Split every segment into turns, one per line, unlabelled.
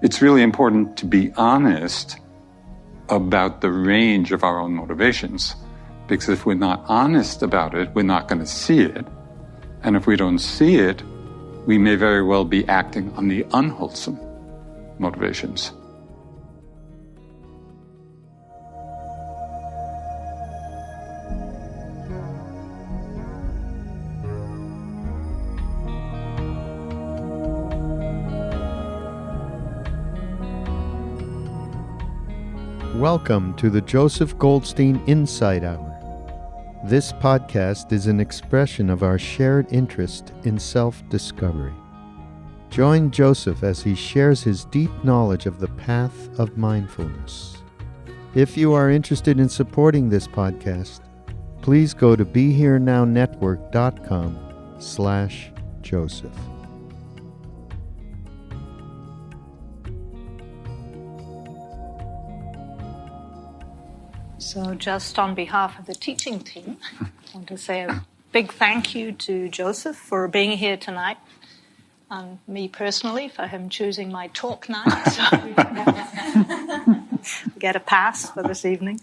it's really important to be honest about the range of our own motivations. Because if we're not honest about it, we're not going to see it. And if we don't see it, we may very well be acting on the unwholesome motivations.
Welcome to the Joseph Goldstein Insight Hour. This podcast is an expression of our shared interest in self-discovery. Join Joseph as he shares his deep knowledge of the path of mindfulness. If you are interested in supporting this podcast, please go to BeHereNowNetwork.com/Joseph.
So just on behalf of the teaching team, I want to say a big thank you to Joseph for being here tonight, and me personally for him choosing my talk night. So get a pass for this evening.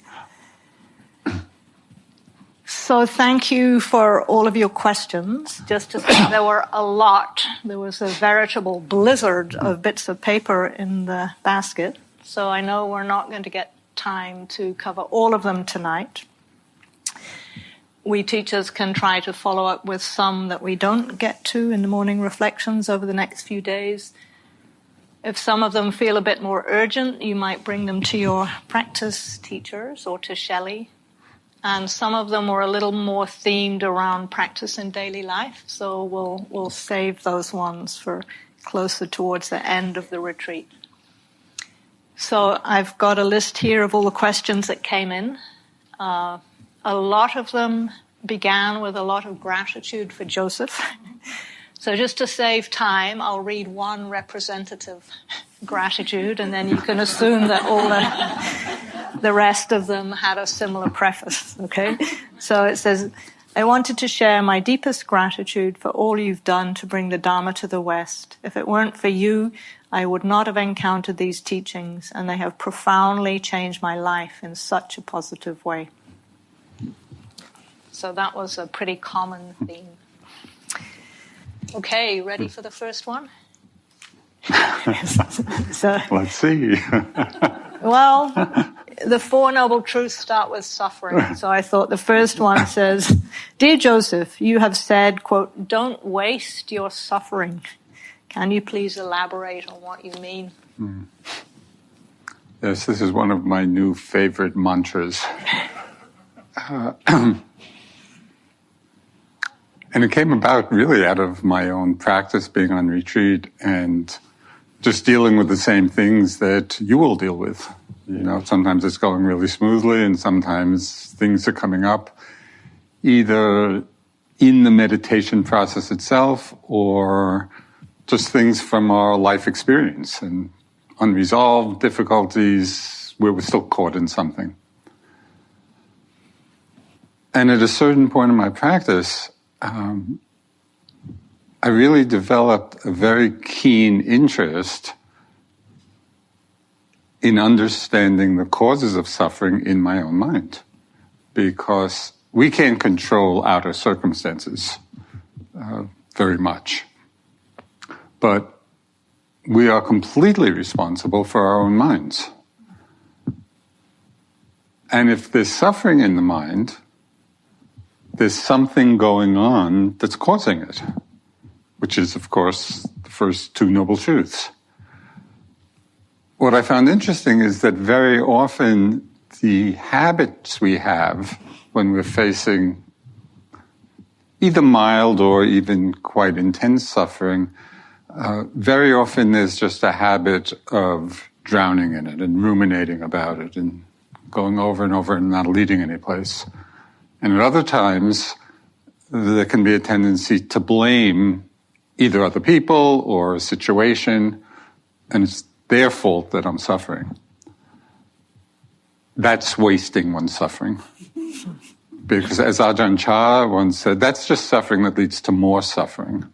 So thank you for all of your questions. Just to say, there were a lot. There was a veritable blizzard of bits of paper in the basket. So I know we're not going to get time to cover all of them tonight. We teachers can try to follow up with some that we don't get to in the morning reflections over the next few days. If some of them feel a bit more urgent, you might bring them to your practice teachers or to Shelley. And some of them were a little more themed around practice in daily life, so we'll save those ones for closer towards the end of the retreat. So I've got a list here of all the questions that came in. A lot of them began with a lot of gratitude for Joseph. So just to save time, I'll read one representative gratitude, and then you can assume that all the rest of them had a similar preface, okay? So it says, I wanted to share my deepest gratitude for all you've done to bring the Dharma to the West. If it weren't for you, I would not have encountered these teachings, and they have profoundly changed my life in such a positive way. So that was a pretty common theme. Okay, ready for the first one?
Let's see.
Well, the Four Noble Truths start with suffering. So I thought the first one says, Dear Joseph, you have said, quote, don't waste your suffering. Can you please elaborate on what you mean?
Yes, this is one of my new favorite mantras. And it came about really out of my own practice being on retreat and just dealing with the same things that you will deal with. You know, sometimes it's going really smoothly and sometimes things are coming up either in the meditation process itself or just things from our life experience and unresolved difficulties where we're still caught in something. And at a certain point in my practice, I really developed a very keen interest in understanding the causes of suffering in my own mind, because we can't control outer circumstances very much. But we are completely responsible for our own minds. And if there's suffering in the mind, there's something going on that's causing it, which is, of course, the first two noble truths. What I found interesting is that very often the habits we have when we're facing either mild or even quite intense suffering, very often there's just a habit of drowning in it and ruminating about it and going over and over and not leading any place. And at other times, there can be a tendency to blame either other people or a situation, and it's their fault that I'm suffering. That's wasting one's suffering. Because as Ajahn Chah once said, that's just suffering that leads to more suffering.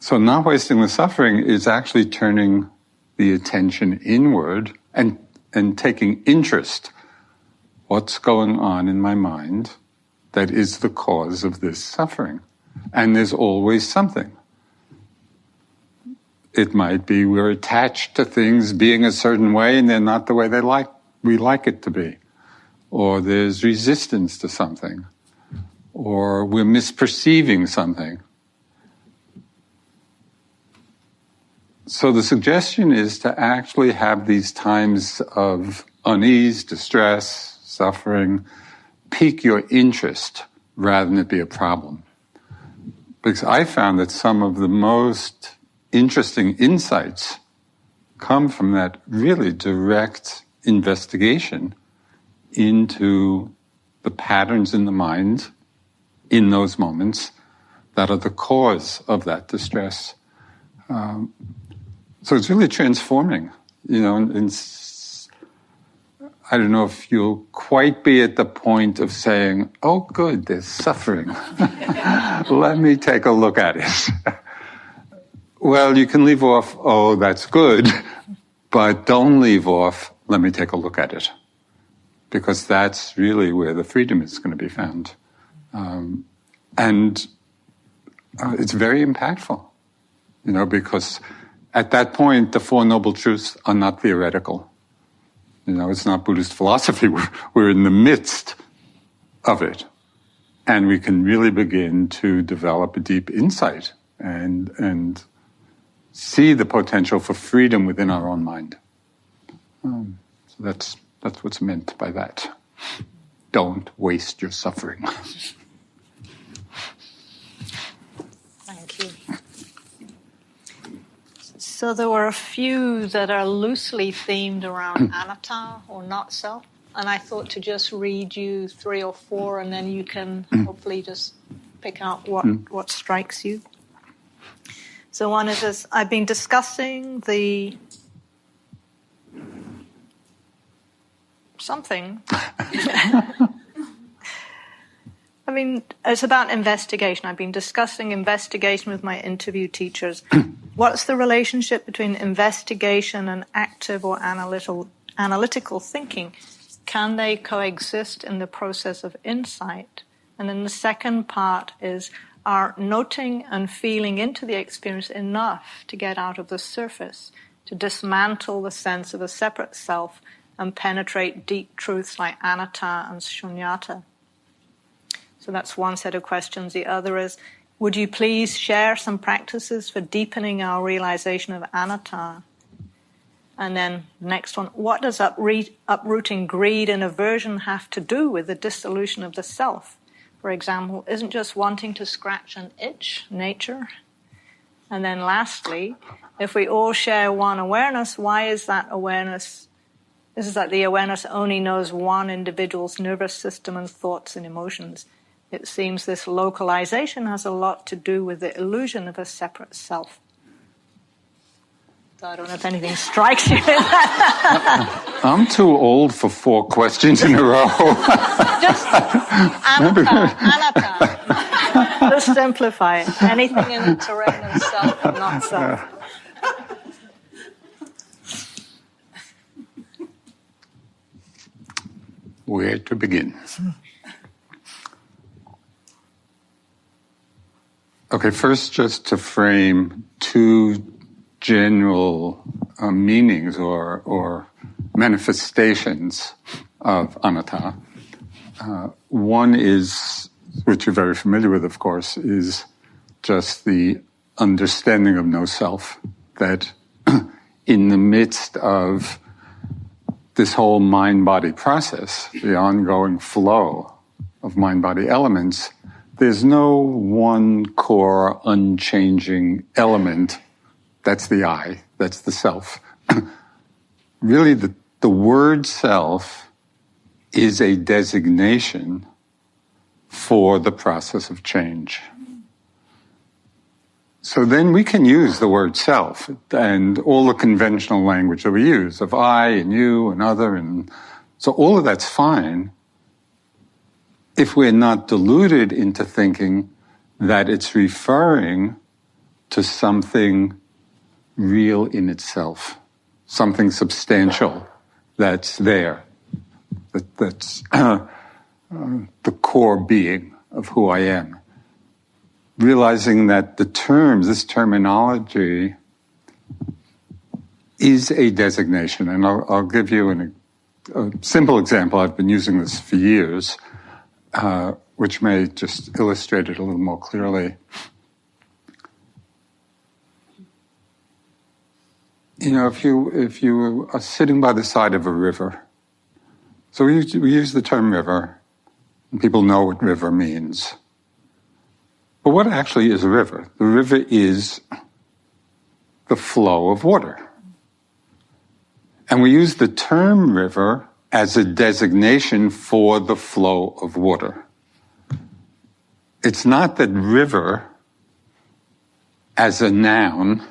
So not wasting the suffering is actually turning the attention inward and taking interest. What's going on in my mind that is the cause of this suffering? And there's always something. It might be we're attached to things being a certain way and they're not the way we like it to be. Or there's resistance to something. Or we're misperceiving something. So the suggestion is to actually have these times of unease, distress, suffering, pique your interest rather than it be a problem. Because I found that some of the most interesting insights come from that really direct investigation into the patterns in the mind in those moments that are the cause of that distress. So it's really transforming, I don't know if you'll quite be at the point of saying, oh good, there's suffering. Let me take a look at it. Well, you can leave off, oh, that's good, but don't leave off, let me take a look at it. Because that's really where the freedom is going to be found. And it's very impactful, because at that point, the Four Noble Truths are not theoretical. It's not Buddhist philosophy. We're in the midst of it. And we can really begin to develop a deep insight and see the potential for freedom within our own mind. So that's what's meant by that. Don't waste your suffering.
Thank you. So there were a few that are loosely themed around anatta or not self, and I thought to just read you 3 or 4, and then you can hopefully just pick out what strikes you. So one is this: I've been discussing the something. It's about investigation. I've been discussing investigation with my interview teachers. What's the relationship between investigation and active or analytical thinking? Can they coexist in the process of insight? And then the second part is, are noting and feeling into the experience enough to get out of the surface, to dismantle the sense of a separate self and penetrate deep truths like anatta and shunyata? So that's one set of questions. The other is, would you please share some practices for deepening our realization of anatta? And then next one, what does uprooting greed and aversion have to do with the dissolution of the self? For example, isn't just wanting to scratch an itch nature? And then lastly, if we all share one awareness, why is that awareness? This is that the awareness only knows one individual's nervous system and thoughts and emotions. It seems this localization has a lot to do with the illusion of a separate self. So I don't know if anything strikes you in that.
I'm too old for 4 questions in a row.
Just anatta. Just simplify it. Anything in the terrain of self and not self.
Where to begin? Okay, first just to frame 2 general meanings or manifestations of anatta. One is, which you're very familiar with, of course, is just the understanding of no self, that in the midst of this whole mind-body process, the ongoing flow of mind-body elements, there's no one core unchanging element. That's the I, that's the self. Really, the word self is a designation for the process of change. So then we can use the word self and all the conventional language that we use of I and you and other, and so all of that's fine if we're not deluded into thinking that it's referring to something real in itself. something substantial that's there, that's the core being of who I am. Realizing that this terminology is a designation. And I'll give you a simple example. I've been using this for years, which may just illustrate it a little more clearly. If you are sitting by the side of a river, so we use the term river, and people know what river means. But what actually is a river? The river is the flow of water. And we use the term river as a designation for the flow of water. It's not that river, as a noun,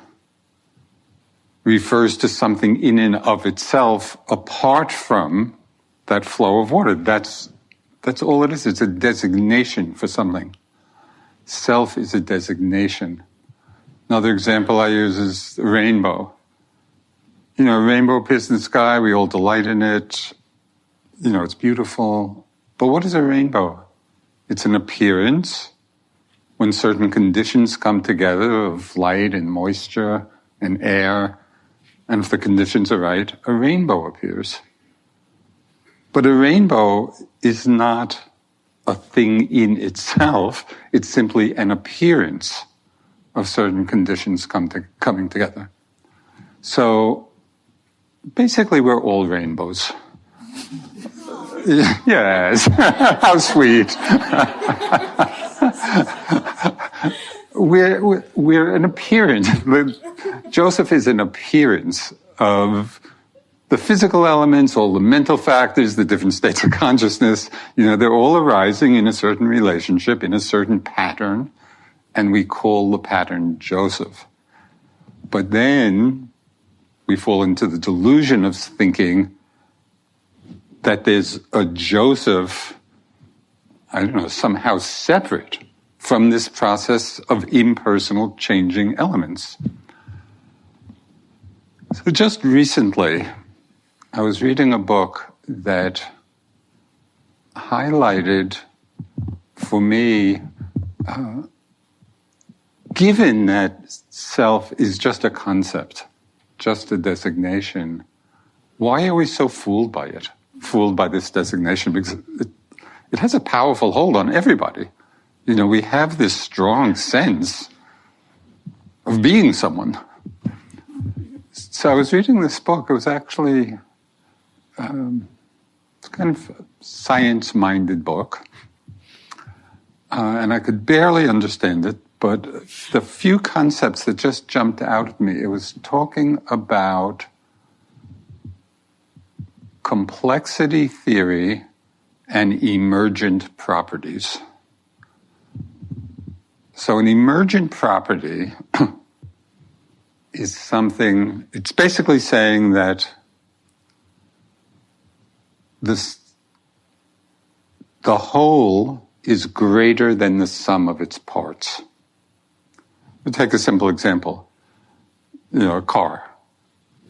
refers to something in and of itself apart from that flow of water. That's all it is. It's a designation for something. Self is a designation. Another example I use is the rainbow. A rainbow appears in the sky, we all delight in it. It's beautiful. But what is a rainbow? It's an appearance when certain conditions come together of light and moisture and air. And if the conditions are right, a rainbow appears. But a rainbow is not a thing in itself. It's simply an appearance of certain conditions coming together. So basically, we're all rainbows. Yes, how sweet. We're an appearance. Joseph is an appearance of the physical elements, all the mental factors, the different states of consciousness. They're all arising in a certain relationship, in a certain pattern, and we call the pattern Joseph. But then we fall into the delusion of thinking that there's a Joseph, somehow separate from this process of impersonal changing elements. So just recently, I was reading a book that highlighted for me, given that self is just a concept, just a designation, why are we so fooled by it? Fooled by this designation? Because it has a powerful hold on everybody. We have this strong sense of being someone. So I was reading this book. It was actually it's kind of a science-minded book. And I could barely understand it, but the few concepts that just jumped out at me, it was talking about complexity theory and emergent properties. So an emergent property is something, it's basically saying that the whole is greater than the sum of its parts. We'll take a simple example. A car.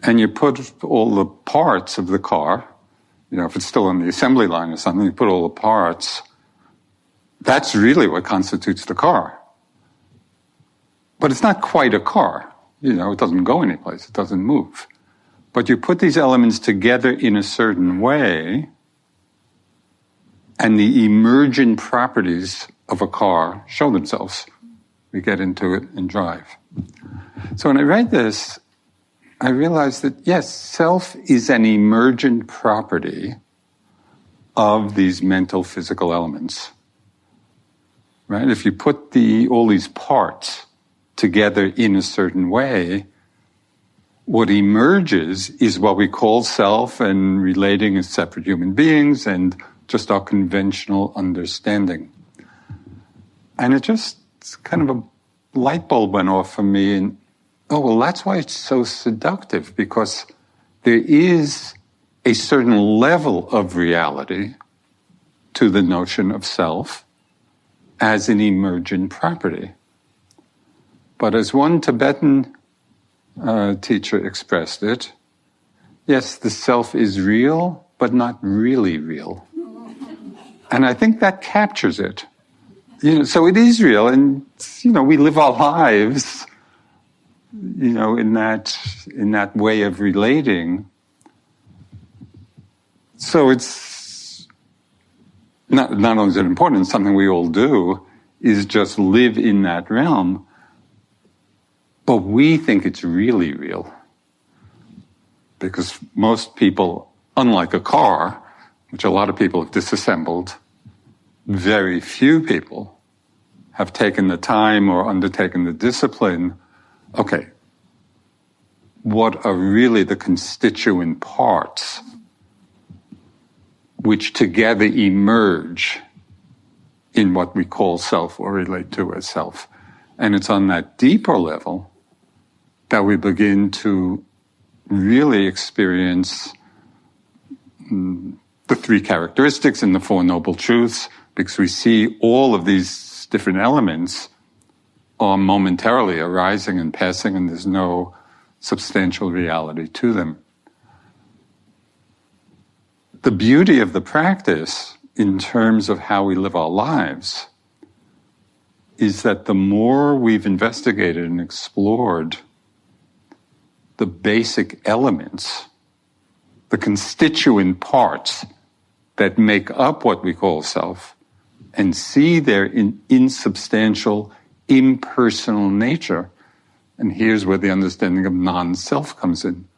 And you put all the parts of the car, if it's still on the assembly line or something, you put all the parts, that's really what constitutes the car. But it's not quite a car. It doesn't go anyplace. It doesn't move. But you put these elements together in a certain way, and the emergent properties of a car show themselves. We get into it and drive. So when I read this, I realized that, yes, self is an emergent property of these mental physical elements. Right? If you put all these parts together in a certain way, what emerges is what we call self and relating as separate human beings and just our conventional understanding. And it just kind of a light bulb went off for me, and that's why it's so seductive, because there is a certain level of reality to the notion of self as an emergent property. But as one Tibetan teacher expressed it, yes, the self is real, but not really real. And I think that captures it. So it is real, and we live our lives, in that way of relating. So it's not only is it important, it's something we all do, is just live in that realm. But we think it's really real. Because most people, unlike a car, which a lot of people have disassembled, very few people have taken the time or undertaken the discipline. Okay, what are really the constituent parts which together emerge in what we call self or relate to as self? And it's on that deeper level that we begin to really experience the three characteristics and the Four Noble Truths, because we see all of these different elements are momentarily arising and passing, and there's no substantial reality to them. The beauty of the practice in terms of how we live our lives is that the more we've investigated and explored the basic elements, the constituent parts that make up what we call self, and see their insubstantial, impersonal nature. And here's where the understanding of non-self comes in.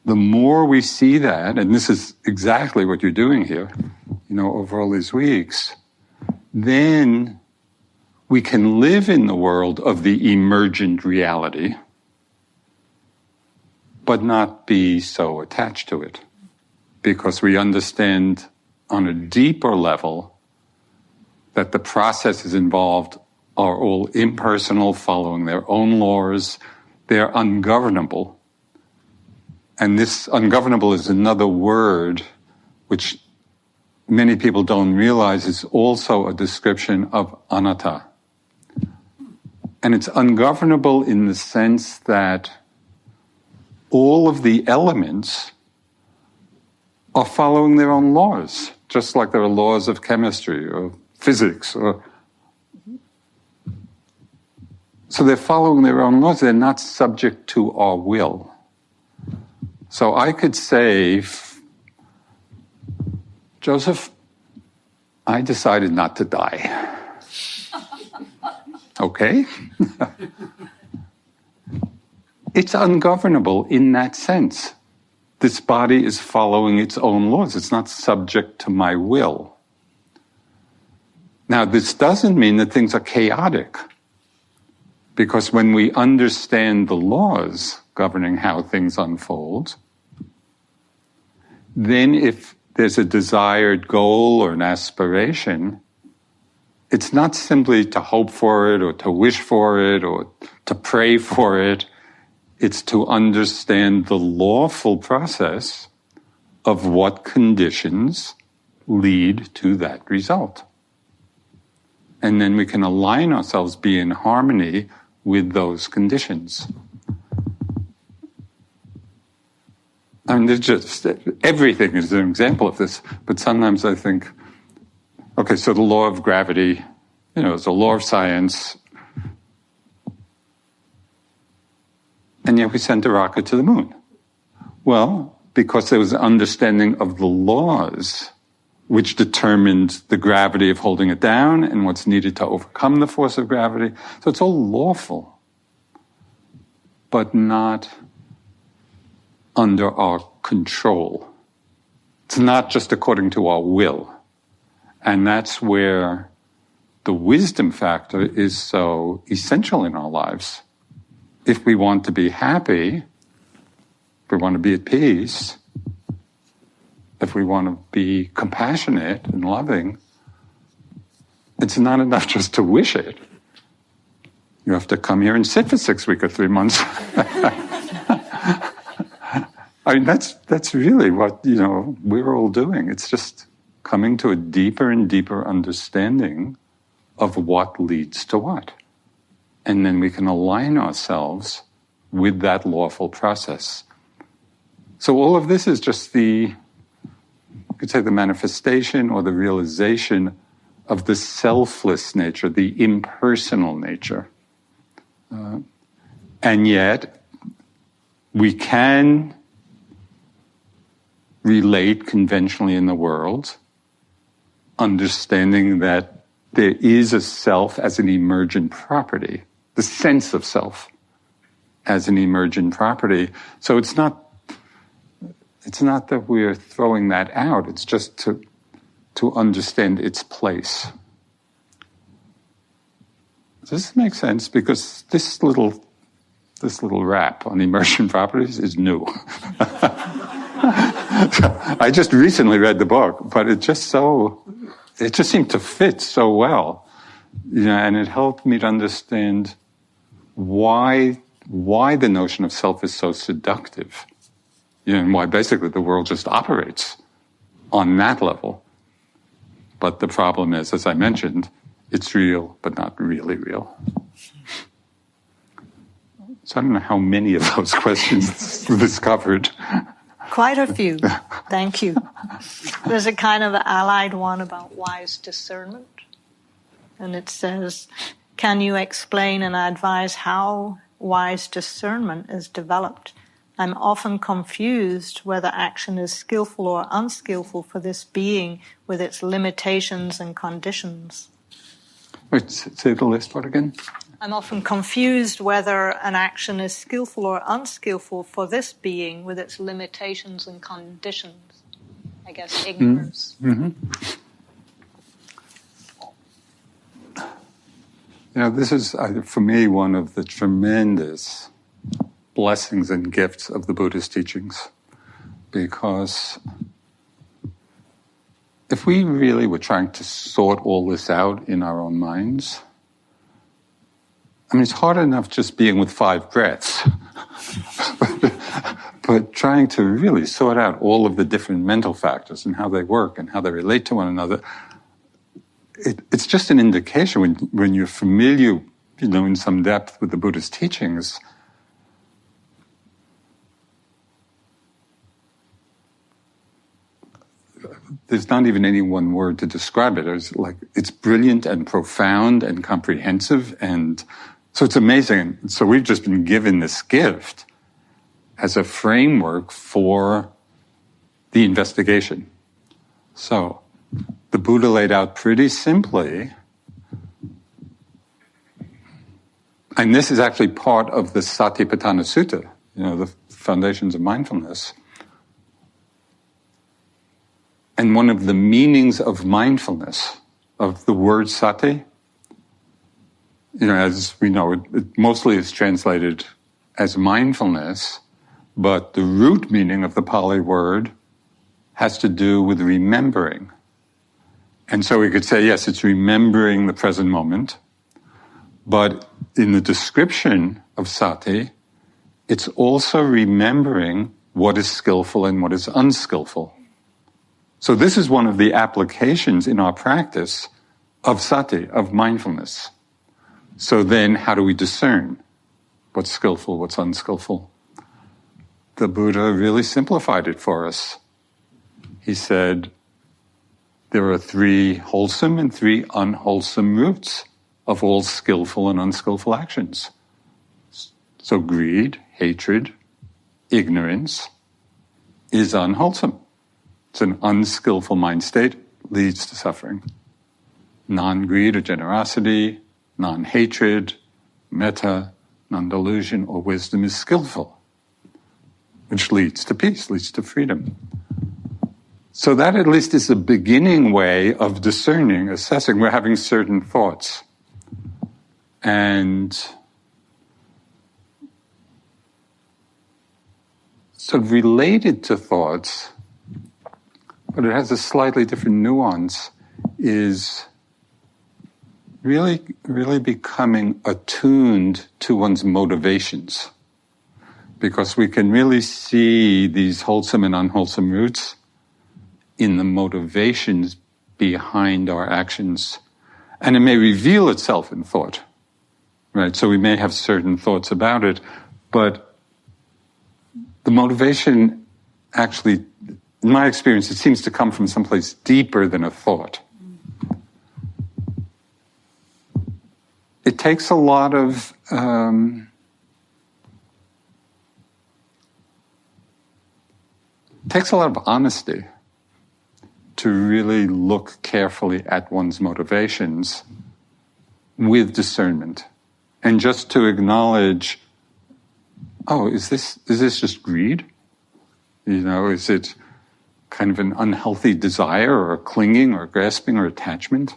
The more we see that, and this is exactly what you're doing here, over all these weeks, then we can live in the world of the emergent reality, but not be so attached to it, because we understand on a deeper level that the processes involved are all impersonal, following their own laws. They're ungovernable. And this ungovernable is another word which many people don't realize is also a description of anatta. And it's ungovernable in the sense that all of the elements are following their own laws, just like there are laws of chemistry or physics. So they're following their own laws. They're not subject to our will. So I could say, Joseph, I decided not to die. Okay? It's ungovernable in that sense. This body is following its own laws. It's not subject to my will. Now, this doesn't mean that things are chaotic, because when we understand the laws governing how things unfold, then if there's a desired goal or an aspiration, it's not simply to hope for it or to wish for it or to pray for it. It's to understand the lawful process of what conditions lead to that result. And then we can align ourselves, be in harmony with those conditions. I mean, there's just, everything is an example of this, but sometimes I think, okay, so the law of gravity, it's a law of science, and yet we sent a rocket to the moon. Well, because there was an understanding of the laws which determined the gravity of holding it down and what's needed to overcome the force of gravity. So it's all lawful, but not under our control. It's not just according to our will. And that's where the wisdom factor is so essential in our lives. If we want to be happy, if we want to be at peace, if we want to be compassionate and loving, it's not enough just to wish it. You have to come here and sit for 6 weeks or 3 months. I mean, that's really what, we're all doing. It's just coming to a deeper and deeper understanding of what leads to what. And then we can align ourselves with that lawful process. So all of this is just you could say the manifestation or the realization of the selfless nature, the impersonal nature. And yet, we can relate conventionally in the world, understanding that there is a self as an emergent property, the sense of self as an emergent property. So it's not that we're throwing that out, it's just to understand its place. Does this make sense? Because this little rap on emergent properties is new. I just recently read the book, but it just seemed to fit so well, and it helped me to understand why the notion of self is so seductive, and why basically the world just operates on that level. But the problem is, as I mentioned, it's real, but not really real. So I don't know how many of those questions was covered.
Quite a few. Thank you. There's a kind of allied one about wise discernment. And it says, can you explain and advise how wise discernment is developed? I'm often confused whether action is skillful or unskillful for this being with its limitations and conditions.
Wait, say the last part again.
I'm often confused whether an action is skillful or unskillful for this being with its limitations and conditions. I guess ignorance.
Mm-hmm. This is, for me, one of the tremendous blessings and gifts of the Buddhist teachings. Because if we really were trying to sort all this out in our own minds, it's hard enough just being with 5 breaths, but trying to really sort out all of the different mental factors and how they work and how they relate to one another, it's just an indication when you're familiar, in some depth with the Buddhist teachings, there's not even any one word to describe it. It's brilliant and profound and comprehensive, and so it's amazing. So we've just been given this gift as a framework for the investigation. So the Buddha laid out pretty simply, and this is actually part of the Satipatthana Sutta, the foundations of mindfulness. And one of the meanings of mindfulness, of the word sati, as we know, it mostly is translated as mindfulness, but the root meaning of the Pali word has to do with remembering. And so we could say, yes, it's remembering the present moment, but in the description of sati, it's also remembering what is skillful and what is unskillful. So this is one of the applications in our practice of sati, of mindfulness. So then how do we discern what's skillful, what's unskillful? The Buddha really simplified it for us. He said there are 3 wholesome and 3 unwholesome roots of all skillful and unskillful actions. So greed, hatred, ignorance is unwholesome. It's an unskillful mind state, leads to suffering. Non-greed or generosity, non-hatred, metta, non-delusion or wisdom is skillful, which leads to peace, leads to freedom. So that at least is the beginning way of discerning, assessing. We're having certain thoughts. And so related to thoughts, but it has a slightly different nuance, is really becoming attuned to one's motivations. Because we can really see these wholesome and unwholesome roots in the motivations behind our actions. And it may reveal itself in thought, right? So we may have certain thoughts about it, but the motivation actually, in my experience, it seems to come from someplace deeper than a thought. It takes a lot of honesty to really look carefully at one's motivations with discernment, and just to acknowledge, oh, is this just greed? Is it kind of an unhealthy desire or clinging or grasping or attachment?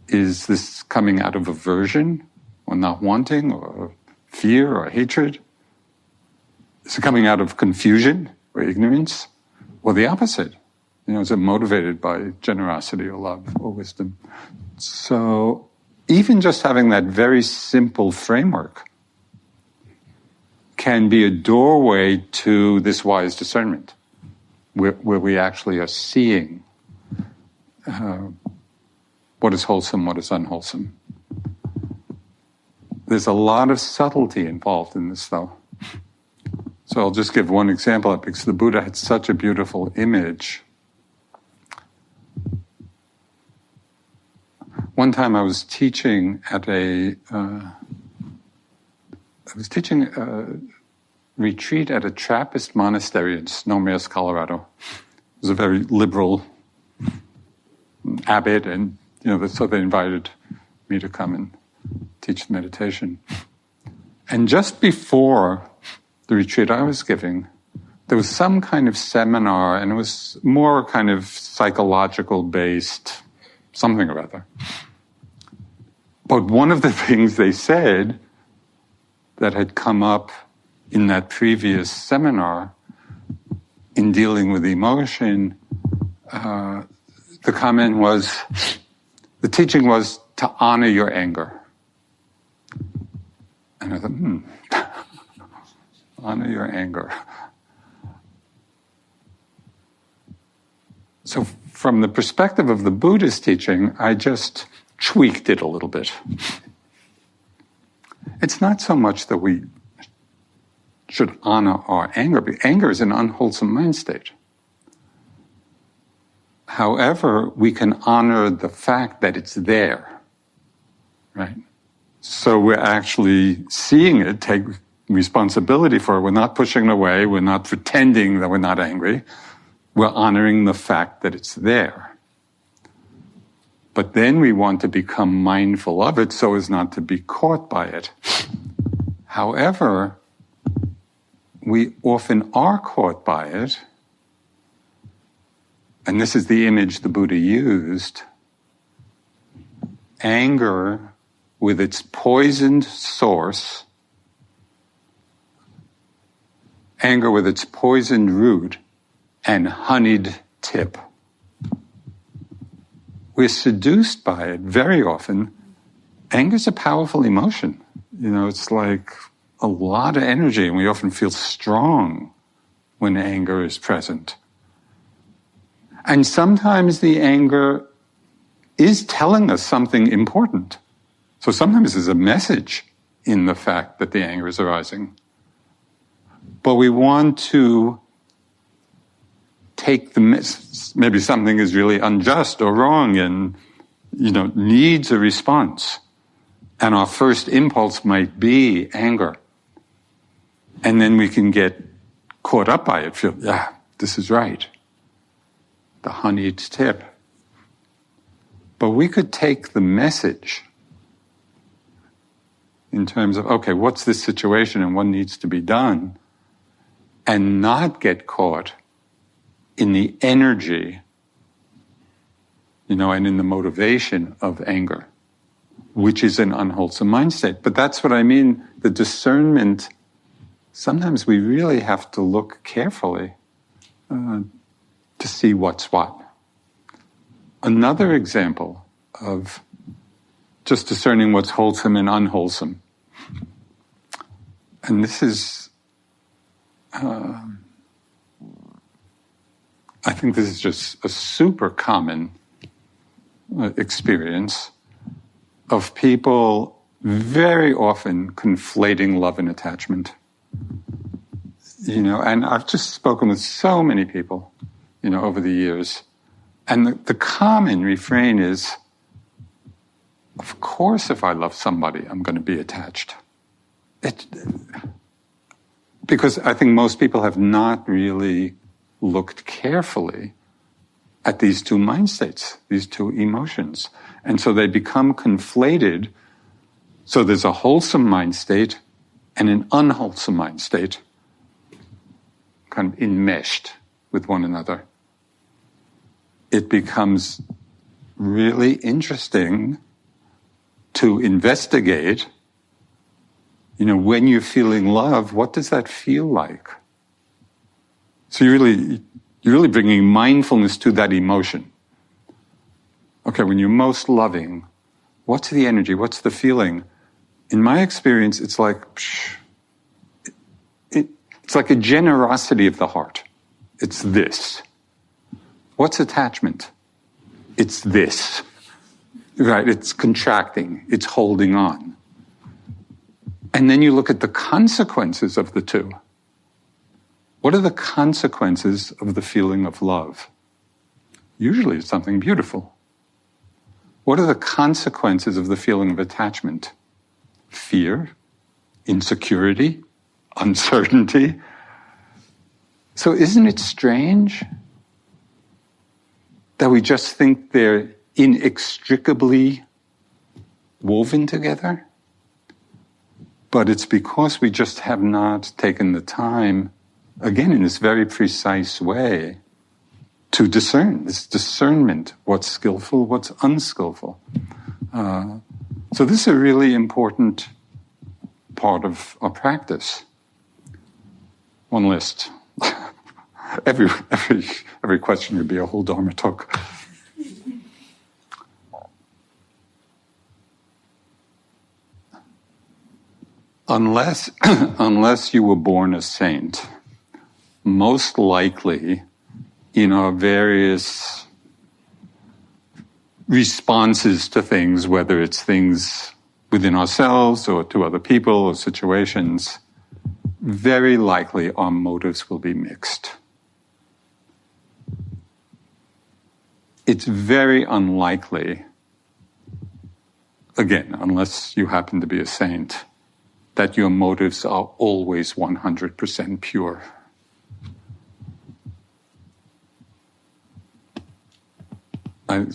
Is this coming out of aversion or not wanting or fear or hatred? Is it coming out of confusion or ignorance, or the opposite? Is it motivated by generosity or love or wisdom? So even just having that very simple framework can be a doorway to this wise discernment, where we actually are seeing what is wholesome, what is unwholesome. There's a lot of subtlety involved in this, though. So I'll just give one example, because the Buddha had such a beautiful image. One time I was teaching at a retreat at a Trappist monastery in Snowmass, Colorado. It was a very liberal abbot, and so they invited me to come and teach meditation. And just before the retreat I was giving, there was some kind of seminar, and it was more kind of psychological based, something or other. But one of the things they said that had come up in that previous seminar in dealing with emotion, the comment was, the teaching was to honor your anger. And I thought, honor your anger. So from the perspective of the Buddhist teaching, I just tweaked it a little bit. It's not so much that we should honor our anger, but anger is an unwholesome mind state. However, we can honor the fact that it's there, right? So we're actually seeing it, take responsibility for it. We're not pushing it away. We're not pretending that we're not angry. We're honoring the fact that it's there. But then we want to become mindful of it so as not to be caught by it. However, we often are caught by it. And this is the image the Buddha used. Anger with its poisoned source, anger with its poisoned root and honeyed tip. We're seduced by it very often. Anger's a powerful emotion. It's like a lot of energy, and we often feel strong when anger is present. And sometimes the anger is telling us something important. So sometimes there's a message in the fact that the anger is arising. But we want to take maybe something is really unjust or wrong and, needs a response. And our first impulse might be anger. And then we can get caught up by it, feel, this is right. The honeyed tip. But we could take the message in terms of, okay, what's this situation and what needs to be done, and not get caught in the energy, and in the motivation of anger, which is an unwholesome mind state. But that's what I mean, the discernment, sometimes we really have to look carefully to see what's what. Another example of just discerning what's wholesome and unwholesome. And this is, I think this is just a super common experience of people very often conflating love and attachment. And I've just spoken with so many people, over the years. And the common refrain is, of course, if I love somebody, I'm going to be attached. Because I think most people have not really looked carefully at these two mind states, these two emotions. And so they become conflated. So there's a wholesome mind state and an unwholesome mind state, kind of enmeshed with one another. It becomes really interesting to investigate, when you're feeling love, what does that feel like? So you're really bringing mindfulness to that emotion. Okay, when you're most loving, what's the energy? What's the feeling? In my experience, it's like, it's like a generosity of the heart. It's this. What's attachment? It's this. Right, it's contracting, it's holding on. And then you look at the consequences of the two. What are the consequences of the feeling of love? Usually it's something beautiful. What are the consequences of the feeling of attachment? Fear, insecurity, uncertainty. So isn't it strange that we just think they're inextricably woven together? But it's because we just have not taken the time, again, in this very precise way, to discern, this discernment, what's skillful, what's unskillful. So this is a really important part of our practice. One list. Every question would be a whole Dharma talk. Unless you were born a saint, most likely in our various responses to things, whether it's things within ourselves or to other people or situations, very likely our motives will be mixed. It's very unlikely, again, unless you happen to be a saint, that your motives are always 100% pure. I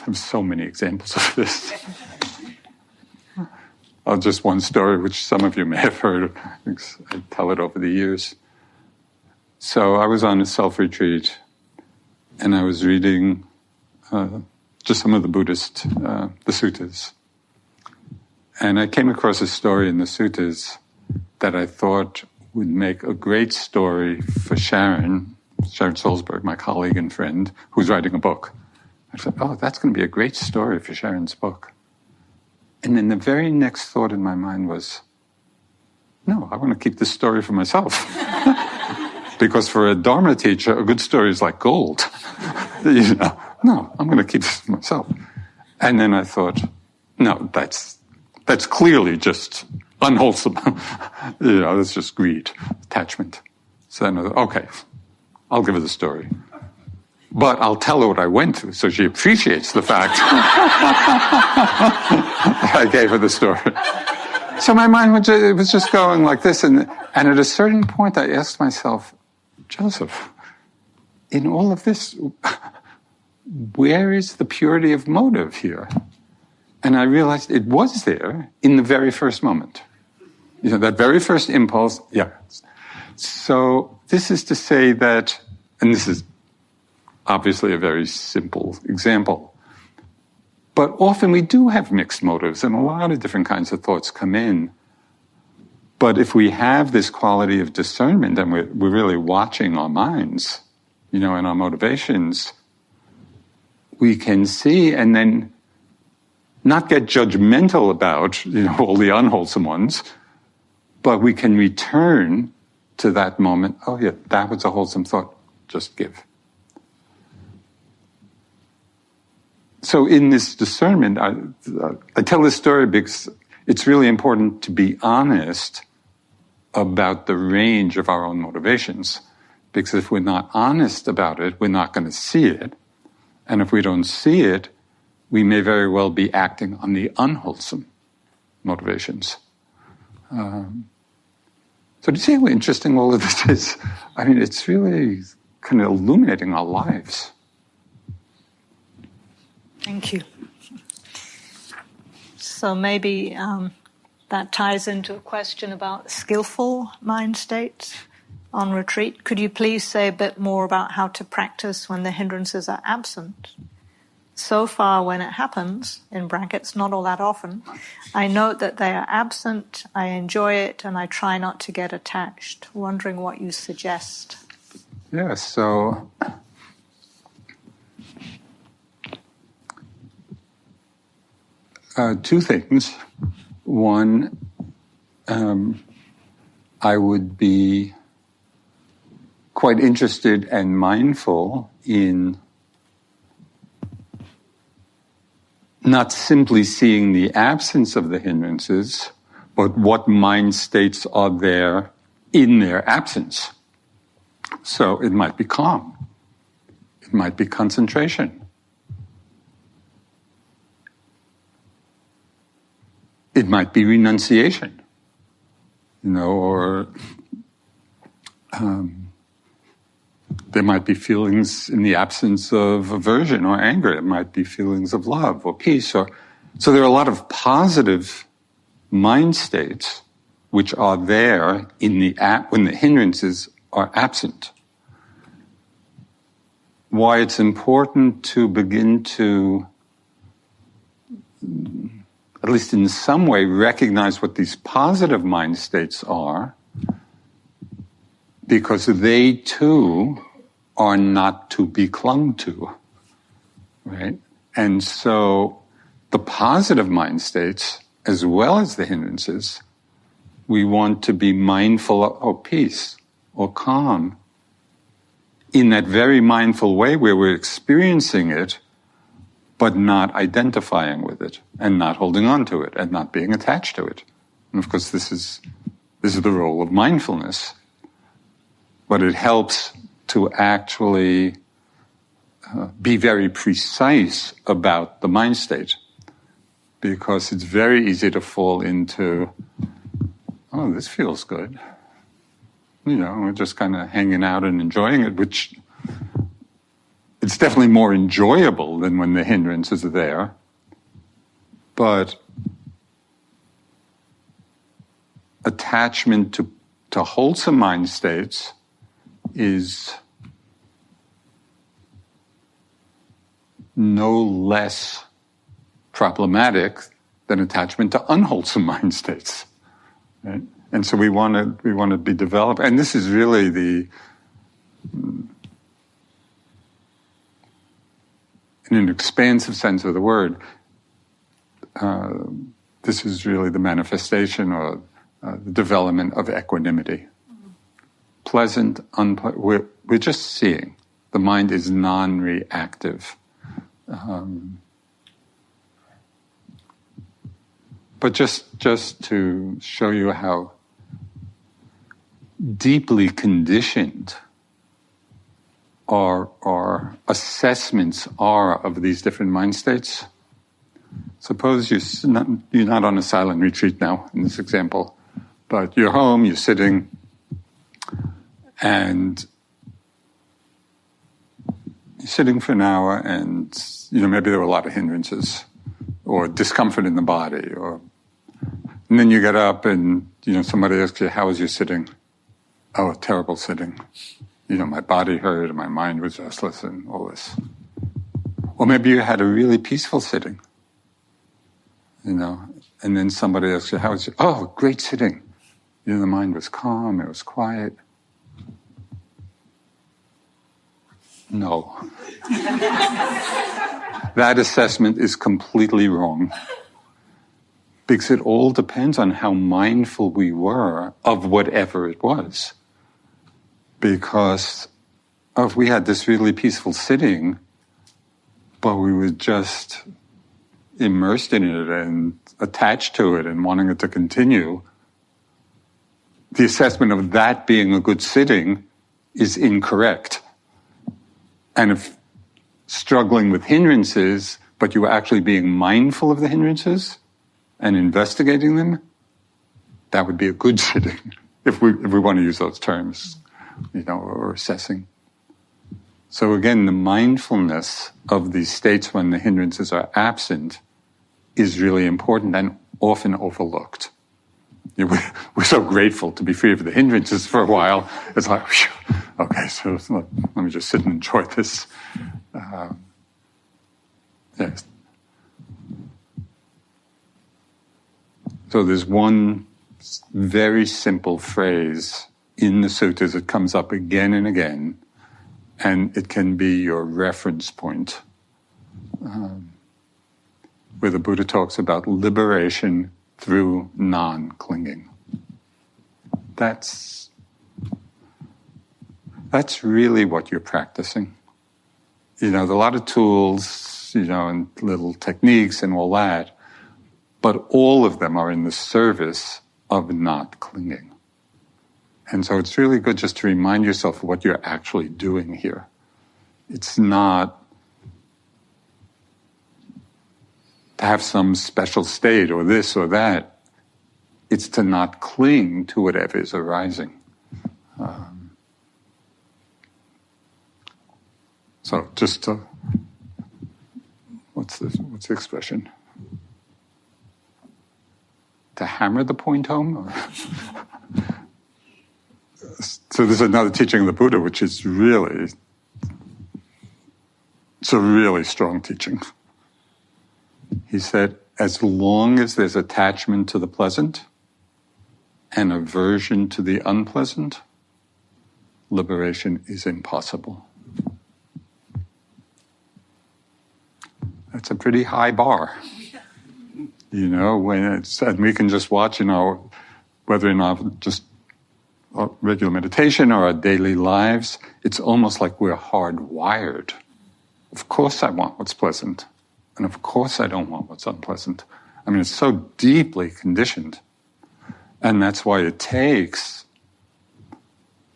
have so many examples of this. Just one story, which some of you may have heard. I tell it over the years. So I was on a self-retreat, and I was reading just some of the Buddhist, the suttas. And I came across a story in the suttas that I thought would make a great story for Sharon Salzberg, my colleague and friend, who's writing a book. I said, that's going to be a great story for Sharon's book. And then the very next thought in my mind was, no, I want to keep this story for myself. Because for a Dharma teacher, a good story is like gold. No, I'm going to keep this for myself. And then I thought, no, that's clearly just unwholesome. That's just greed, attachment. So then I thought, okay, I'll give her the story. But I'll tell her what I went through so she appreciates the fact I gave her the story. So my mind was just going like this. And at a certain point, I asked myself, Joseph, in all of this, where is the purity of motive here? And I realized it was there in the very first moment. That very first impulse, yeah. So this is to say that, and this is obviously a very simple example, but often we do have mixed motives and a lot of different kinds of thoughts come in. But if we have this quality of discernment and we're really watching our minds, and our motivations, we can see and then not get judgmental about, all the unwholesome ones, but we can return to that moment. Oh yeah, that was a wholesome thought. Just give. So in this discernment, I tell this story because it's really important to be honest about the range of our own motivations. Because if we're not honest about it, we're not going to see it. And if we don't see it, we may very well be acting on the unwholesome motivations. So do you see how interesting all of this is? I mean, it's really kind of illuminating our lives.
Thank you. So maybe that ties into a question about skillful mind states on retreat. Could you please say a bit more about how to practice when the hindrances are absent? So far, when it happens, in brackets, not all that often, I note that they are absent, I enjoy it, and I try not to get attached. Wondering what you suggest.
Yeah, so two things. One, I would be quite interested and mindful in not simply seeing the absence of the hindrances, but what mind states are there in their absence. So it might be calm. It might be concentration. It might be renunciation, or there might be feelings in the absence of aversion or anger. It might be feelings of love or peace. So there are a lot of positive mind states which are there in when the hindrances are absent. Why it's important to begin to, at least in some way, recognize what these positive mind states are, because they too are not to be clung to, right? And so the positive mind states, as well as the hindrances, we want to be mindful of peace or calm in that very mindful way where we're experiencing it, but not identifying with it and not holding on to it and not being attached to it. And of course, this is the role of mindfulness. But it helps to actually be very precise about the mind state, because it's very easy to fall into, oh, this feels good. We're just kind of hanging out and enjoying it, which it's definitely more enjoyable than when the hindrances are there. But attachment to wholesome mind states is no less problematic than attachment to unwholesome mind states, right? And so we want to be developed, and this is really in an expansive sense of the word, this is really the manifestation or the development of equanimity. Pleasant, we're just seeing. The mind is non-reactive. But just to show you how deeply conditioned our assessments are of these different mind states. Suppose you're not on a silent retreat now, in this example, but you're home, you're sitting, and you're sitting for an hour, and maybe there were a lot of hindrances or discomfort in the body, and then you get up and somebody asks you, "How was your sitting?" "Oh, terrible sitting. My body hurt and my mind was restless and all this." Or maybe you had a really peaceful sitting, and then somebody asks you, "How was your?" "Oh, great sitting. The mind was calm, it was quiet." No. That assessment is completely wrong. Because it all depends on how mindful we were of whatever it was. Because if we had this really peaceful sitting, but we were just immersed in it and attached to it and wanting it to continue, the assessment of that being a good sitting is incorrect. And if struggling with hindrances, but you were actually being mindful of the hindrances and investigating them, that would be a good sitting, if we want to use those terms, or assessing. So again, the mindfulness of these states when the hindrances are absent is really important and often overlooked. We're so grateful to be free of the hindrances for a while. It's like, whew, okay, so let me just sit and enjoy this. Yes. So there's one very simple phrase in the sutras that comes up again and again, and it can be your reference point, where the Buddha talks about liberation through non-clinging. That's really what you're practicing. There are a lot of tools, and little techniques and all that, but all of them are in the service of not clinging. And so it's really good just to remind yourself of what you're actually doing here. It's not to have some special state or this or that. It's to not cling to whatever is arising. So just to, what's the expression? To hammer the point home? So there's another teaching of the Buddha, which is it's a really strong teaching. He said, as long as there's attachment to the pleasant and aversion to the unpleasant, liberation is impossible. That's a pretty high bar. When and we can just watch, whether in our just regular meditation or our daily lives, it's almost like we're hardwired. Of course I want what's pleasant. And of course I don't want what's unpleasant. It's so deeply conditioned. And that's why it takes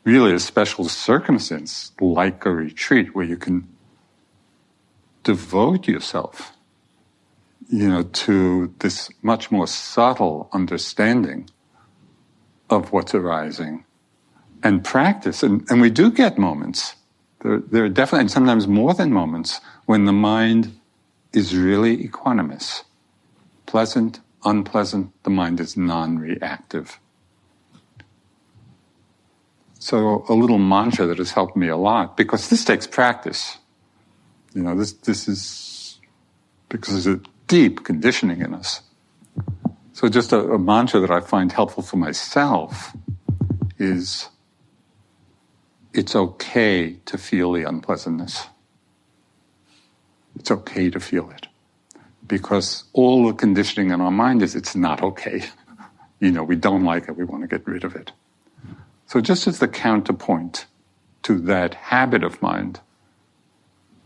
really a special circumstance, like a retreat, where you can devote yourself, to this much more subtle understanding of what's arising and practice. And we do get moments. There are definitely, and sometimes more than moments, when the mind is really equanimous. Pleasant, unpleasant, the mind is non-reactive. So a little mantra that has helped me a lot, because this takes practice. This is because there's a deep conditioning in us. So just a mantra that I find helpful for myself is, it's okay to feel the unpleasantness. It's okay to feel it. Because all the conditioning in our mind is it's not okay. We don't like it, we want to get rid of it. So just as the counterpoint to that habit of mind,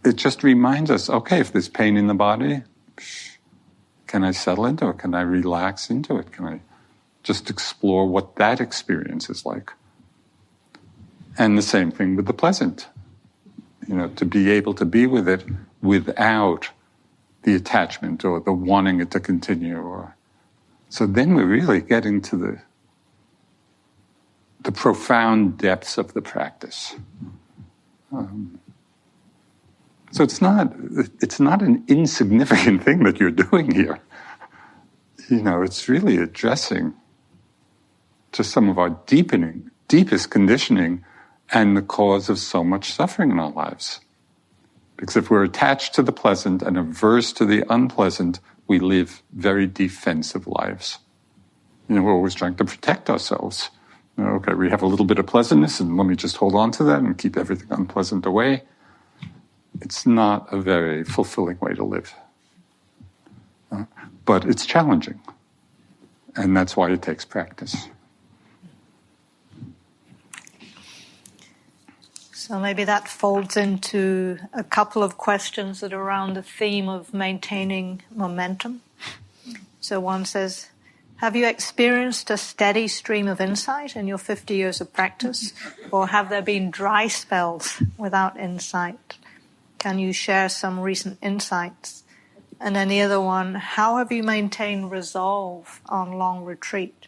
it just reminds us, okay, if there's pain in the body, can I settle into it? Can I relax into it? Can I just explore what that experience is like? And the same thing with the pleasant. To be able to be with it without the attachment or the wanting it to continue. So then we're really getting to the profound depths of the practice. So it's not an insignificant thing that you're doing here. It's really addressing just some of our deepest conditioning and the cause of so much suffering in our lives. Because if we're attached to the pleasant and averse to the unpleasant, we live very defensive lives. We're always trying to protect ourselves. Okay, we have a little bit of pleasantness, and let me just hold on to that and keep everything unpleasant away. It's not a very fulfilling way to live. But it's challenging. And that's why it takes practice.
So maybe that folds into a couple of questions that are around the theme of maintaining momentum. So one says, Have you experienced a steady stream of insight in your 50 years of practice? Or have there been dry spells without insight? Can you share some recent insights? And then the other one, how have you maintained resolve on long retreat?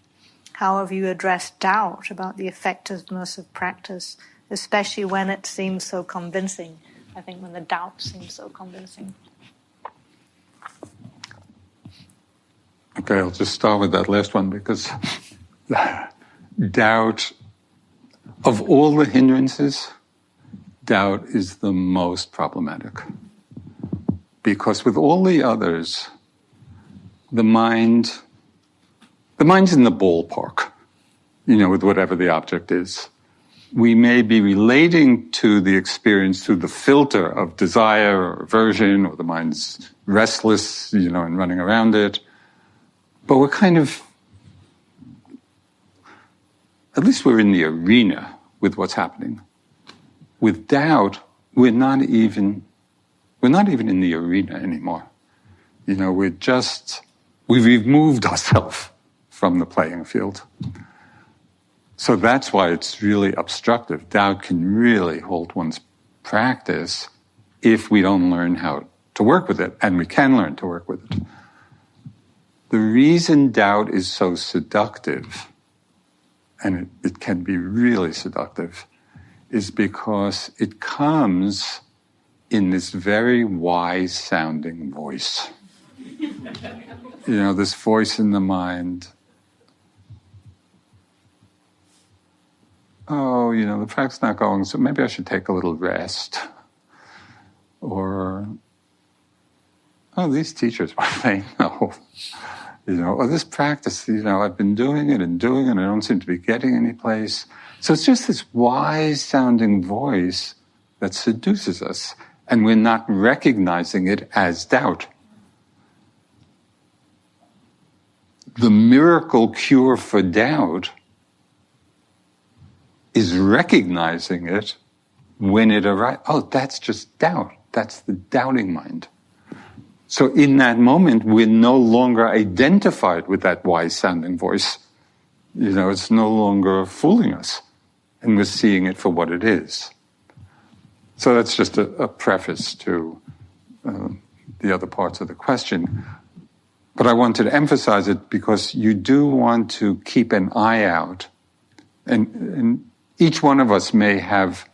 How have you addressed doubt about the effectiveness of practice, especially when it seems so convincing? I think when the doubt seems so convincing.
Okay, I'll just start with that last one because doubt, of all the hindrances, doubt is the most problematic. Because with all the others, the mind's in the ballpark, with whatever the object is. We may be relating to the experience through the filter of desire or aversion, or the mind's restless, and running around it. But we're kind of, at least we're in the arena with what's happening. With doubt, we're not even in the arena anymore. We've removed ourselves from the playing field. So that's why it's really obstructive. Doubt can really halt one's practice if we don't learn how to work with it, and we can learn to work with it. The reason doubt is so seductive, and it can be really seductive, is because it comes in this very wise-sounding voice. This voice in the mind. Oh, the practice is not going, so maybe I should take a little rest. Or, oh, these teachers, what do they know? Or this practice, I've been doing it, and I don't seem to be getting any place. So it's just this wise-sounding voice that seduces us, and we're not recognizing it as doubt. The miracle cure for doubt is recognizing it when it arrives. Oh, that's just doubt. That's the doubting mind. So in that moment, we're no longer identified with that wise-sounding voice. It's no longer fooling us. And we're seeing it for what it is. So that's just a preface to the other parts of the question. But I wanted to emphasize it because you do want to keep an eye out. And each one of us may have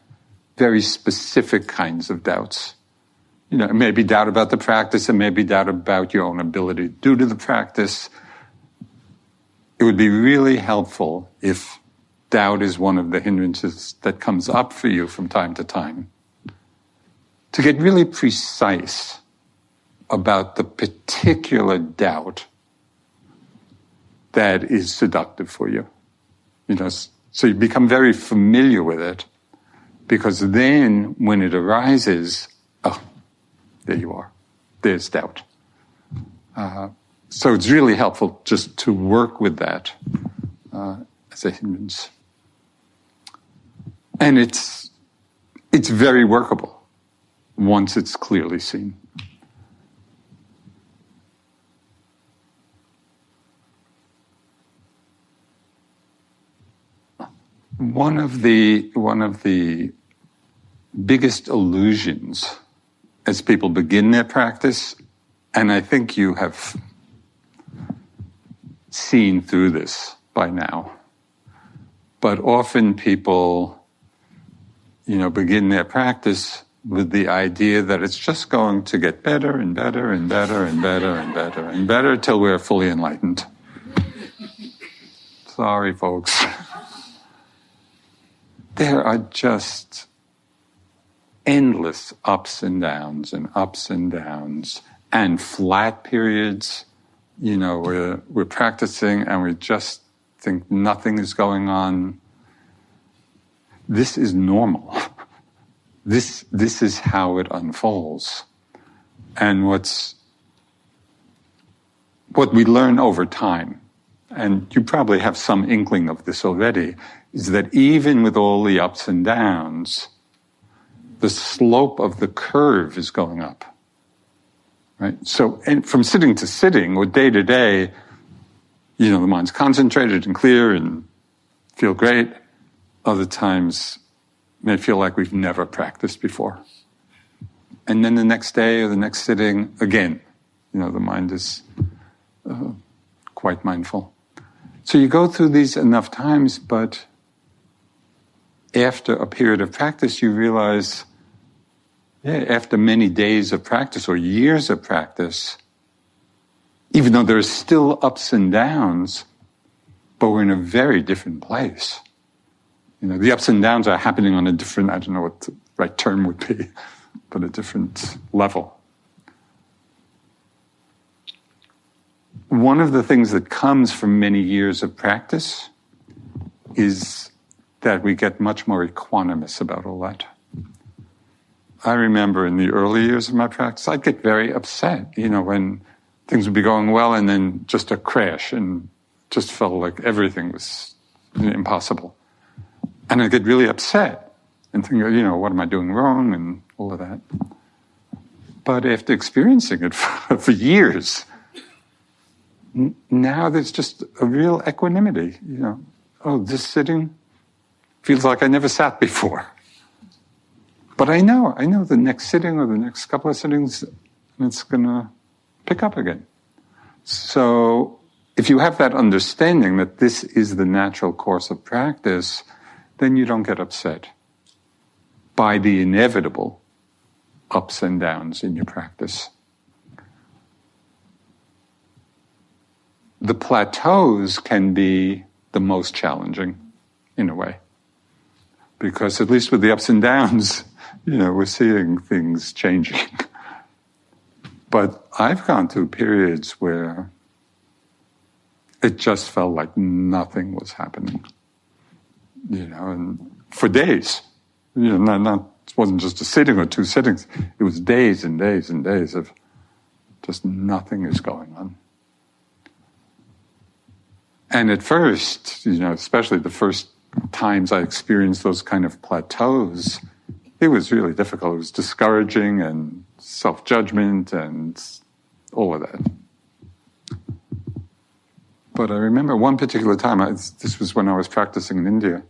very specific kinds of doubts. It may be doubt about the practice, it may be doubt about your own ability due to the practice. It would be really helpful if doubt is one of the hindrances that comes up for you from time to time, to get really precise about the particular doubt that is seductive for you. So you become very familiar with it, because then when it arises, oh, there you are. There's doubt. So it's really helpful just to work with that as a hindrance. And it's very workable once it's clearly seen. One of the biggest illusions as people begin their practice, and I think you have seen through this by now, but often people, begin their practice with the idea that it's just going to get better and better and better and better and better and better till we're fully enlightened. Sorry, folks. There are just endless ups and downs and flat periods, we're practicing and we just think nothing is going on. This is normal. This is how it unfolds. And what we learn over time, and you probably have some inkling of this already, is that even with all the ups and downs, the slope of the curve is going up, right? So, and from sitting to sitting or day to day, the mind's concentrated and clear and feel great. Other times, it may feel like we've never practiced before. And then the next day or the next sitting, again, the mind is quite mindful. So you go through these enough times, but after a period of practice, you realize, after many days of practice or years of practice, even though there's still ups and downs, but we're in a very different place. The ups and downs are happening on a different, I don't know what the right term would be, but a different level. One of the things that comes from many years of practice is that we get much more equanimous about all that. I remember in the early years of my practice, I'd get very upset, when things would be going well and then just a crash and just felt like everything was impossible. And I'd get really upset and think, what am I doing wrong and all of that. But after experiencing it for years, now there's just a real equanimity. This sitting feels like I never sat before. But I know the next sitting or the next couple of sittings, it's going to pick up again. So if you have that understanding that this is the natural course of practice, then you don't get upset by the inevitable ups and downs in your practice. The plateaus can be the most challenging, in a way. Because at least with the ups and downs, we're seeing things changing. But I've gone through periods where it just felt like nothing was happening. And for days. It wasn't just a sitting or two sittings. It was days and days and days of just nothing is going on. And at first, especially the first times I experienced those kind of plateaus, it was really difficult. It was discouraging and self-judgment and all of that. But I remember one particular time, this was when I was practicing in India.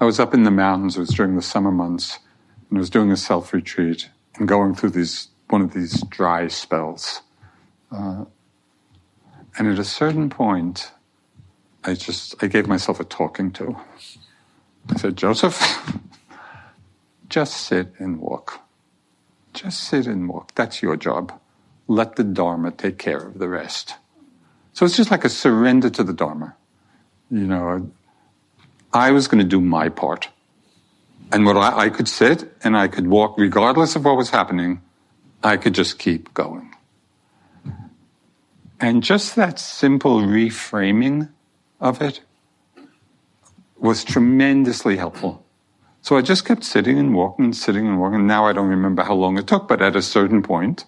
I was up in the mountains, it was during the summer months, and I was doing a self-retreat and going through one of these dry spells. And at a certain point, I gave myself a talking to. I said, Joseph, just sit and walk. Just sit and walk. That's your job. Let the Dharma take care of the rest. So it's just like a surrender to the Dharma. I was going to do my part. And I could sit and I could walk regardless of what was happening. I could just keep going. And just that simple reframing of it was tremendously helpful. So I just kept sitting and walking. Now I don't remember how long it took, but at a certain point,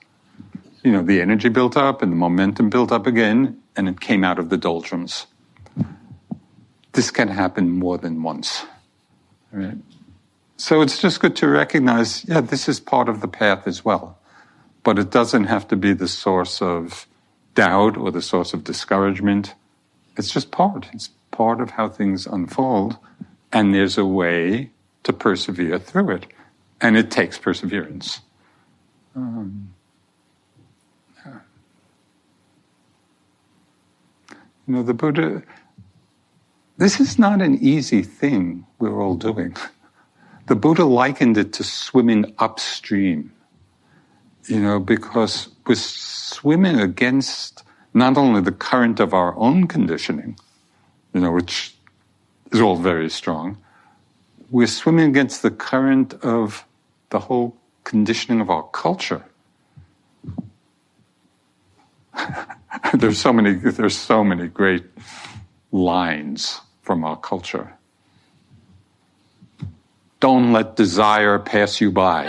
the energy built up and the momentum built up again, and it came out of the doldrums. This can happen more than once. Right? So it's just good to recognize, this is part of the path as well. But it doesn't have to be the source of doubt or the source of discouragement. It's just part. It's part of how things unfold. And there's a way to persevere through it. And it takes perseverance. The Buddha, this is not an easy thing we're all doing. The Buddha likened it to swimming upstream, because we're swimming against not only the current of our own conditioning, which is all very strong, we're swimming against the current of the whole conditioning of our culture. There's so many great lines from our culture. Don't let desire pass you by.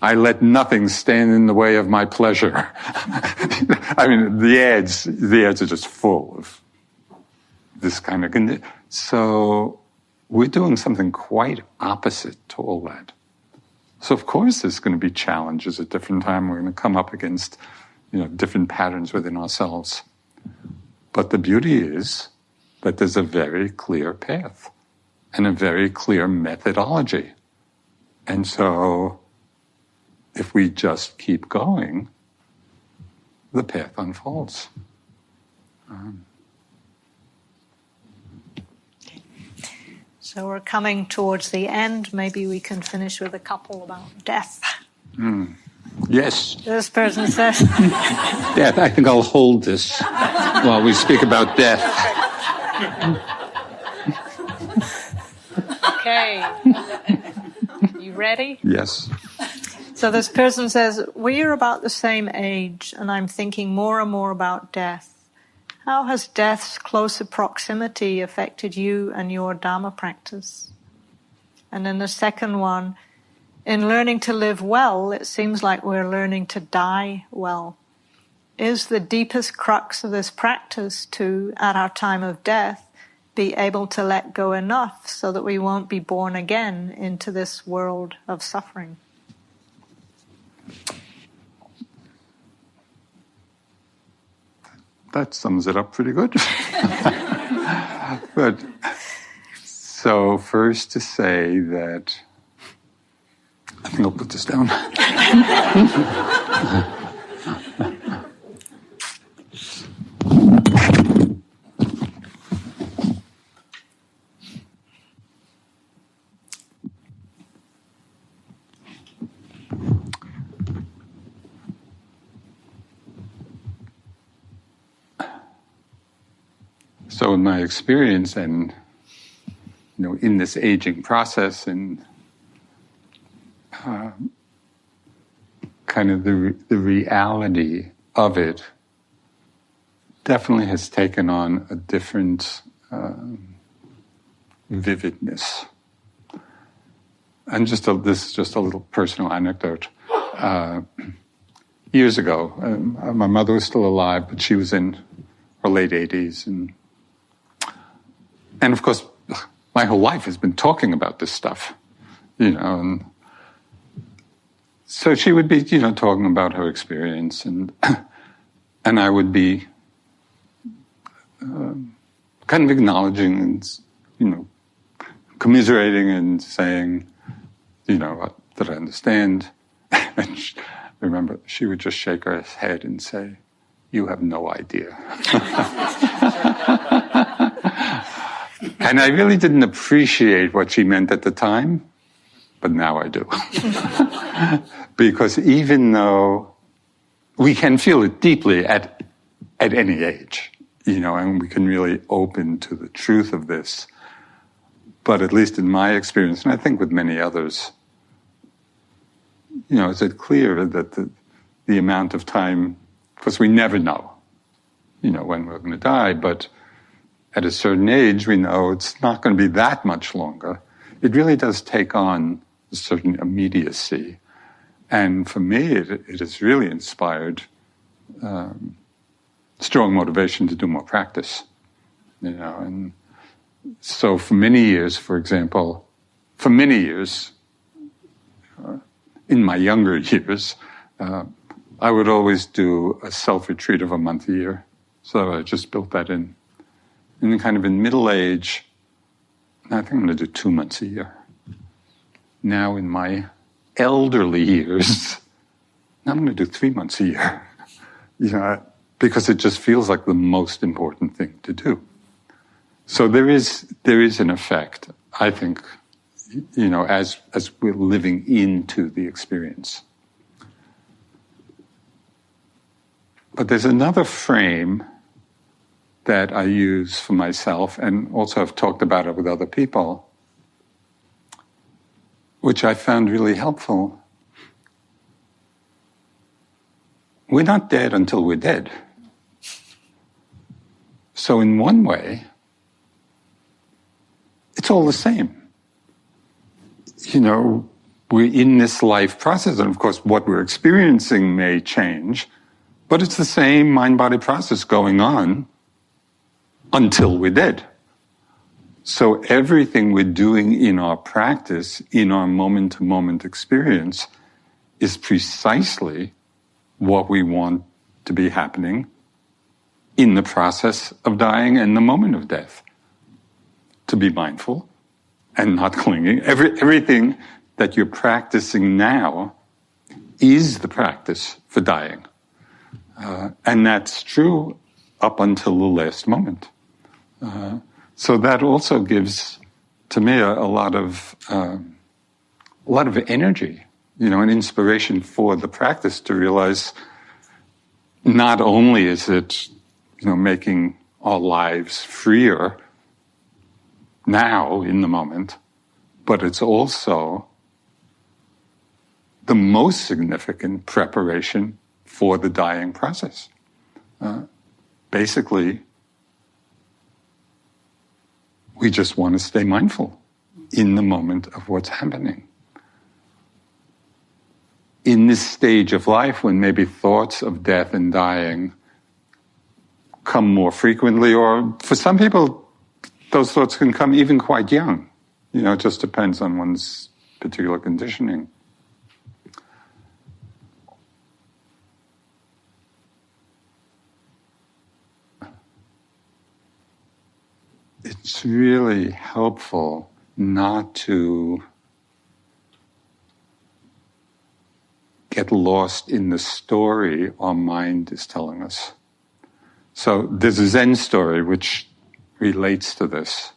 I let nothing stand in the way of my pleasure. I mean, the ads are just full of this kind of condition. So we're doing something quite opposite to all that. So of course there's going to be challenges at different times. We're going to come up against, different patterns within ourselves. But the beauty is that there's a very clear path and a very clear methodology. And so if we just keep going, the path unfolds.
So we're coming towards the end. Maybe we can finish with a couple about death.
Yes.
This person says...
Death. I think I'll hold this while we speak about death.
Okay. You ready?
Yes.
So this person says, we're about the same age, and I'm thinking more and more about death. How has death's closer proximity affected you and your Dharma practice? And then the second one, in learning to live well, it seems like we're learning to die well. Is the deepest crux of this practice to, at our time of death, be able to let go enough so that we won't be born again into this world of suffering?
That sums it up pretty good. But so first to say that, I think I'll put this down. So in my experience and, in this aging process and kind of the reality of it definitely has taken on a different vividness. And this is just a little personal anecdote. Years ago, my mother was still alive, but she was in her late 80s. And of course, my whole life has been talking about this stuff, and so she would be, talking about her experience, and I would be kind of acknowledging and, commiserating and saying, that I understand. And I remember she would just shake her head and say, "You have no idea." And I really didn't appreciate what she meant at the time, but now I do. Because even though we can feel it deeply at any age, and we can really open to the truth of this, but at least in my experience, and I think with many others, is it clear that the amount of time, because we never know, when we're going to die, but at a certain age, we know it's not going to be that much longer. It really does take on a certain immediacy. And for me, it has really inspired strong motivation to do more practice. And so for many years, for example, in my younger years, I would always do a self-retreat of a month a year. So I just built that in. And then kind of in middle age, I think I'm going to do 2 months a year. Now in my elderly years, I'm going to do 3 months a year. Because it just feels like the most important thing to do. So there is an effect, I think, as we're living into the experience. But there's another frame that I use for myself, and also have talked about it with other people, which I found really helpful. We're not dead until we're dead. So in one way, it's all the same. We're in this life process, and of course what we're experiencing may change, but it's the same mind-body process going on until we're dead. So everything we're doing in our practice, in our moment-to-moment experience, is precisely what we want to be happening in the process of dying and the moment of death. To be mindful and not clinging. Everything that you're practicing now is the practice for dying. And that's true up until the last moment. So that also gives, to me, a lot of energy, an inspiration for the practice to realize not only is it, making our lives freer now in the moment, but it's also the most significant preparation for the dying process. Basically, we just want to stay mindful in the moment of what's happening. In this stage of life, when maybe thoughts of death and dying come more frequently, or for some people, those thoughts can come even quite young. It just depends on one's particular conditioning. It's really helpful not to get lost in the story our mind is telling us. So there's a Zen story which relates to this.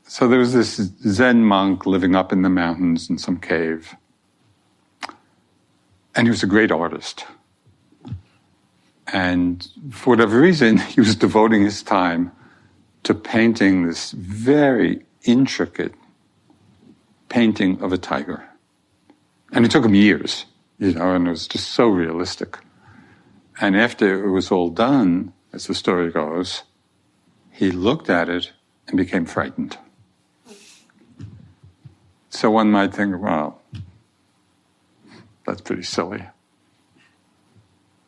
So there was this Zen monk living up in the mountains in some cave. And he was a great artist. And for whatever reason, he was devoting his time to painting this very intricate painting of a tiger. And it took him years, and it was just so realistic. And after it was all done, as the story goes, he looked at it and became frightened. So one might think, well, that's pretty silly.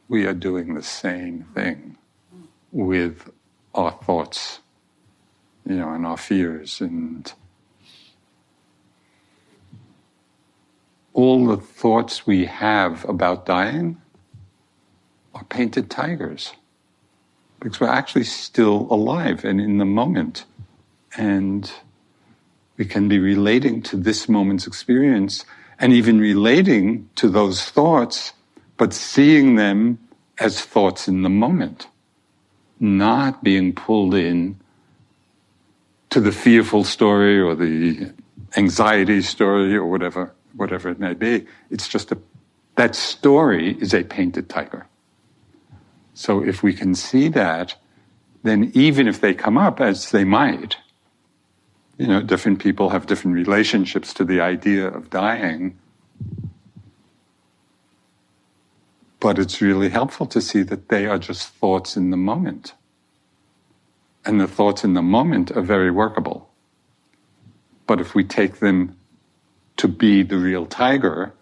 We are doing the same thing with our thoughts, and our fears, and all the thoughts we have about dying are painted tigers, because we're actually still alive and in the moment, and we can be relating to this moment's experience and even relating to those thoughts, but seeing them as thoughts in the moment, not being pulled in to the fearful story or the anxiety story or whatever it may be. It's just that story is a painted tiger. So if we can see that, then even if they come up, as they might, different people have different relationships to the idea of dying, but it's really helpful to see that they are just thoughts in the moment. And the thoughts in the moment are very workable. But if we take them to be the real tiger,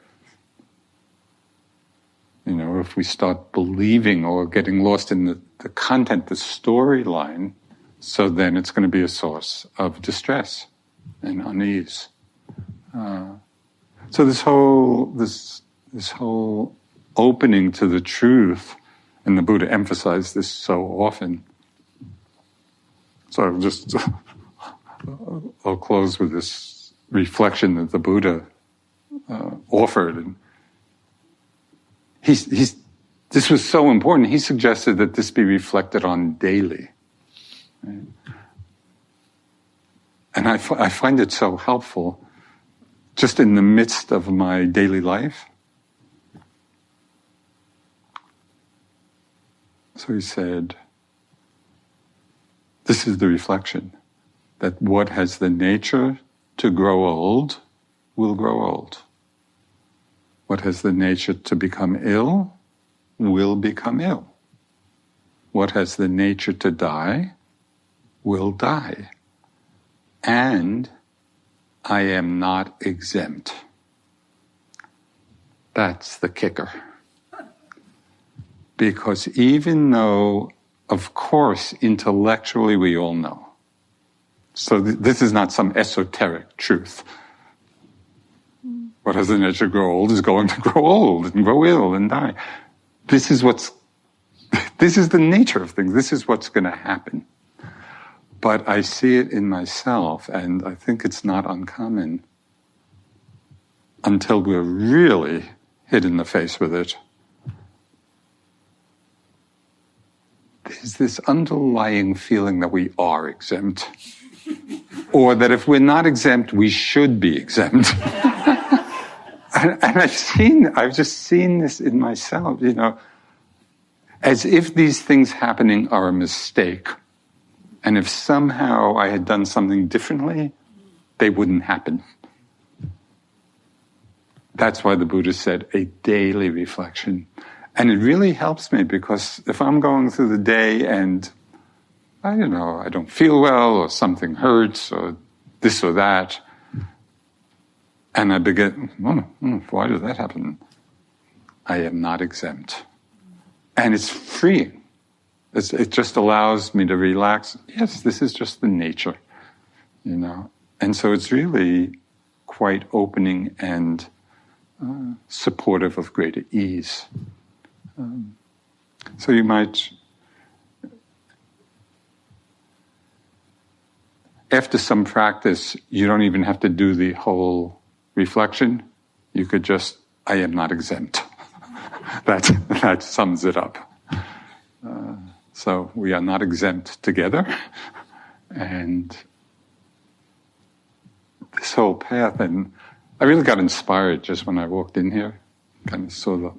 if we start believing or getting lost in the content, the storyline, so then it's going to be a source of distress and unease. So this whole opening to the truth, and the Buddha emphasized this so often. So I'll close with this reflection that the Buddha offered. And this was so important. He suggested that this be reflected on daily. Right? And I find it so helpful just in the midst of my daily life. So he said, this is the reflection, that what has the nature to grow old will grow old. What has the nature to become ill will become ill. What has the nature to die will die. And I am not exempt. That's the kicker. Because even though, of course, intellectually we all know. So this is not some esoteric truth. What has the nature to grow old is going to grow old and grow ill and die. this is the nature of things. This is what's going to happen. But I see it in myself, and I think it's not uncommon until we're really hit in the face with it. There's this underlying feeling that we are exempt. Or that if we're not exempt, we should be exempt. and I've just seen this in myself, as if these things happening are a mistake. And if somehow I had done something differently, they wouldn't happen. That's why the Buddha said a daily reflection. And it really helps me, because if I'm going through the day and, I don't feel well, or something hurts, or this or that, and I begin, why did that happen? I am not exempt. And it's freeing. It just allows me to relax. Yes, this is just the nature, And so it's really quite opening and supportive of greater ease. So you might, after some practice, you don't even have to do the whole reflection. You could just, I am not exempt. That sums it up. So we are not exempt together. And this whole path, and I really got inspired just when I walked in here. Kind of saw the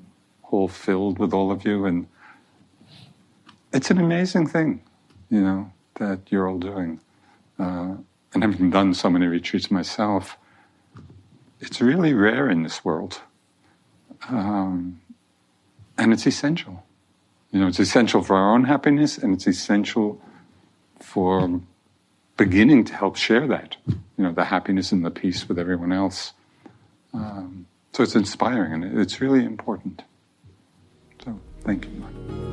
hall filled with all of you, and it's an amazing thing, that you're all doing. And having done so many retreats myself, it's really rare in this world. And it's essential. It's essential for our own happiness, and it's essential for beginning to help share that, the happiness and the peace with everyone else. So it's inspiring, and it's really important. So, thank you.